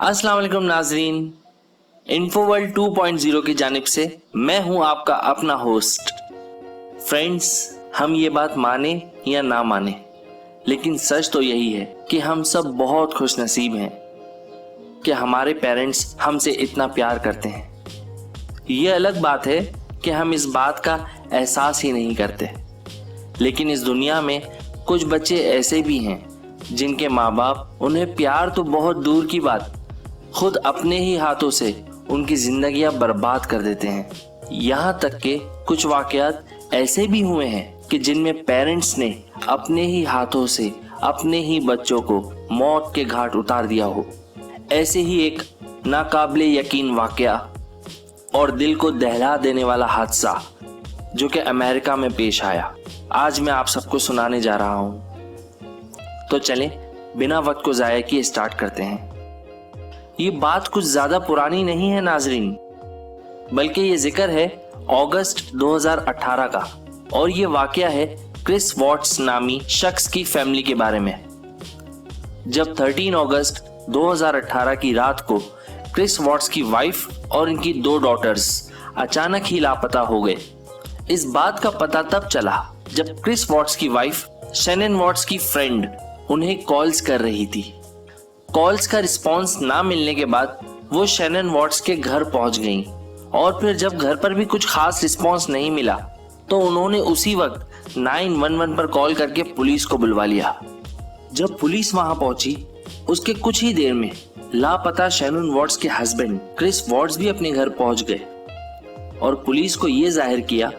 अस्सलाम वालेकुम नाजरीन, इन्फो वर्ल्ड 2.0 की जानिब से मैं हूं आपका अपना होस्ट। फ्रेंड्स, हम ये बात माने या ना माने, लेकिन सच तो यही है कि हम सब बहुत खुशनसीब हैं कि हमारे पेरेंट्स हमसे इतना प्यार करते हैं। ये अलग बात है कि हम इस बात का एहसास ही नहीं करते, लेकिन इस दुनिया में कुछ बच्चे ऐसे भी हैं जिनके माँ बाप उन्हें प्यार तो बहुत दूर की बात खुद अपने ही हाथों से उनकी जिंदगियां बर्बाद कर देते हैं। यहाँ तक कि कुछ वाकयात ऐसे भी हुए हैं कि जिनमें पेरेंट्स ने अपने ही हाथों से अपने ही बच्चों को मौत के घाट उतार दिया हो। ऐसे ही एक नाकाबिले यकीन वाकया और दिल को दहला देने वाला हादसा जो कि अमेरिका में पेश आया, आज मैं आप सबको सुनाने जा रहा हूँ। तो चलें बिना वक्त को जाया किए स्टार्ट करते हैं। ये बात कुछ ज्यादा पुरानी नहीं है नाजरीन, बल्कि ये जिक्र है अगस्त 2018 का, और ये वाकया है क्रिस वॉट्स नामी शख्स की फैमिली के बारे में। जब 13 अगस्त 2018 की रात को क्रिस वॉट्स की वाइफ और इनकी 2 डॉटर्स अचानक ही लापता हो गए। इस बात का पता तब चला जब क्रिस वॉट्स की वाइफ शैनन वॉट्स की फ्रेंड उन्हें कॉल्स कर रही थी। कॉल्स का रिस्पांस ना मिलने के बाद वो शैनन वॉट्स के घर पहुंच गईं, और फिर जब घर पर भी कुछ खास रिस्पांस नहीं मिला तो उन्होंने उसी वक्त 911 पर कॉल करके पुलिस को बुलवा लिया। जब पुलिस वहां पहुंची उसके कुछ ही देर में लापता शैनन वॉट्स के हस्बैंड क्रिस वॉट्स भी अपने घर पहुंच गए और पुलिस को ये जाहिर किया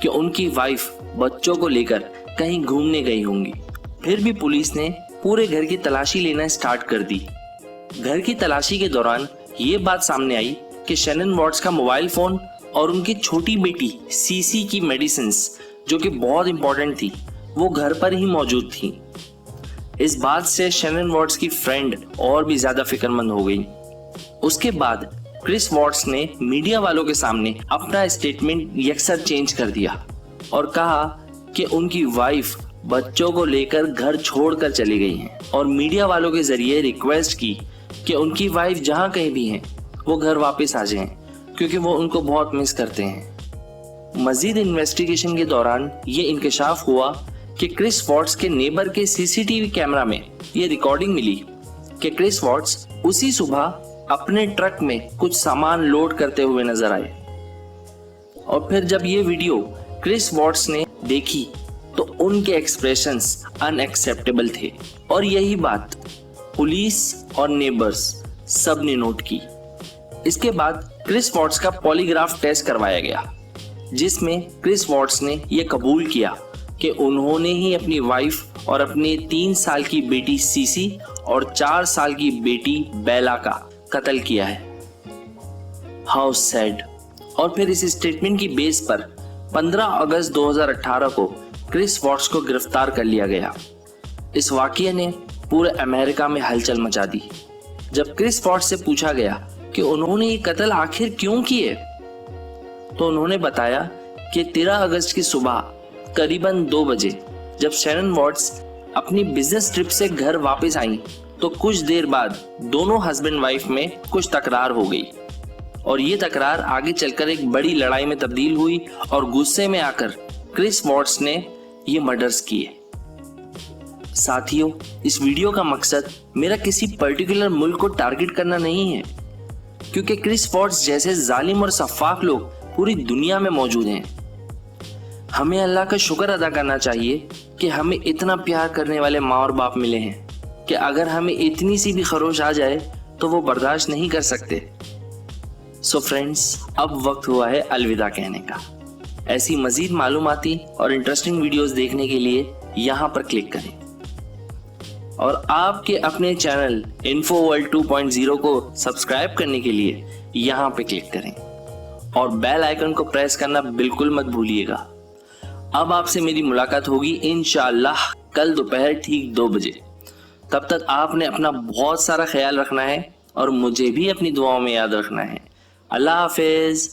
कि उनकी वाइफ बच्चों को लेकर कहीं घूमने गई होंगी। फिर भी पुलिस ने पूरे घर की तलाशी लेना स्टार्ट कर दी। घर की तलाशी के दौरान ये बात सामने आई कि शैनन वॉट्स का मोबाइल फोन और उनकी छोटी बेटी सीसी की मेडिसिन्स, जो कि बहुत इंपॉर्टेंट थी, वो घर पर ही मौजूद थी। इस बात से शैनन वॉट्स की फ्रेंड और भी ज्यादा फिक्रमंद हो गई। उसके बाद क्रिस वॉट्स ने मीडिया वालों के सामने अपना स्टेटमेंट यकसर चेंज कर दिया और कहा कि उनकी वाइफ बच्चों को लेकर घर छोड़कर चली गई हैं, और मीडिया वालों के जरिए रिक्वेस्ट की कि उनकी वाइफ जहां कहीं भी हैं वो घर वापस आ जाएं, क्योंकि वो उनको बहुत मिस करते हैं। मजीद इन्वेस्टिगेशन के दौरान ये इंकशाफ हुआ कि क्रिस वॉट्स के नेबर के सीसीटीवी कैमरा में ये रिकॉर्डिंग मिली कि क्रिस वॉट्स उसी सुबह अपने ट्रक में कुछ सामान लोड करते हुए नजर आए। और फिर जब ये वीडियो क्रिस वॉट्स ने देखी तो उनके एक्सप्रेशंस अनएक्सेप्टेबल थे, और यही बात पुलिस और नेबर्स सब ने नोट की। इसके बाद क्रिस वॉट्स का पॉलीग्राफ टेस्ट करवाया गया, जिसमें क्रिस वॉट्स ने यह कबूल किया कि उन्होंने ही अपनी वाइफ और अपने 3 साल की बेटी सीसी और 4 साल की बेटी बेला का कत्ल किया है। How sad. और फिर इस स्टेटमेंट की बेस पर 15 अगस्त 2018 को क्रिस वॉट्स को गिरफ्तार कर लिया गया। इस वाकये ने पूरे अमेरिका में हलचल मचा दी। जब क्रिस वॉट्स से पूछा गया कि उन्होंने ये कत्ल आखिर क्यों किए, तो उन्होंने बताया कि 13 अगस्त की सुबह करीबन 2 बजे जब शैनन वॉट्स अपनी बिजनेस ट्रिप से घर वापस आई तो कुछ देर बाद दोनों हस्बैंड वाइफ में कुछ तकरार हो गई, और ये तकरार आगे चलकर एक बड़ी लड़ाई में तब्दील हुई, और गुस्से में आकर क्रिस वॉट्स ने ये मर्डर्स किए। साथियों, इस वीडियो का मकसद मेरा किसी पर्टिकुलर मुल्क को टारगेट करना नहीं है, क्योंकि क्रिस वॉट्स जैसे जालिम और सफाक लोग पूरी दुनिया में मौजूद हैं। हमें अल्लाह का शुक्र अदा करना चाहिए कि हमें इतना प्यार करने वाले माँ और बाप मिले हैं कि अगर हमें इतनी सी भी खरोश आ जाए तो वो बर्दाश्त नहीं कर सकते। सो फ्रेंड्स, अब वक्त हुआ है अलविदा कहने का। ऐसी मजीद मालूमाती और इंटरेस्टिंग वीडियोस देखने के लिए यहाँ पर क्लिक करें, और आपके अपने चैनल इन्फो वर्ल्ड 2.0 को सब्सक्राइब करने के लिए यहाँ पे क्लिक करें, और बेल आइकन को प्रेस करना बिल्कुल मत भूलिएगा। अब आपसे मेरी मुलाकात होगी इंशाअल्लाह कल दोपहर ठीक 2 बजे। तब तक आपने अपना बहुत सारा ख्याल रखना है और मुझे भी अपनी दुआओं में याद रखना है। अल्लाह हाफिज।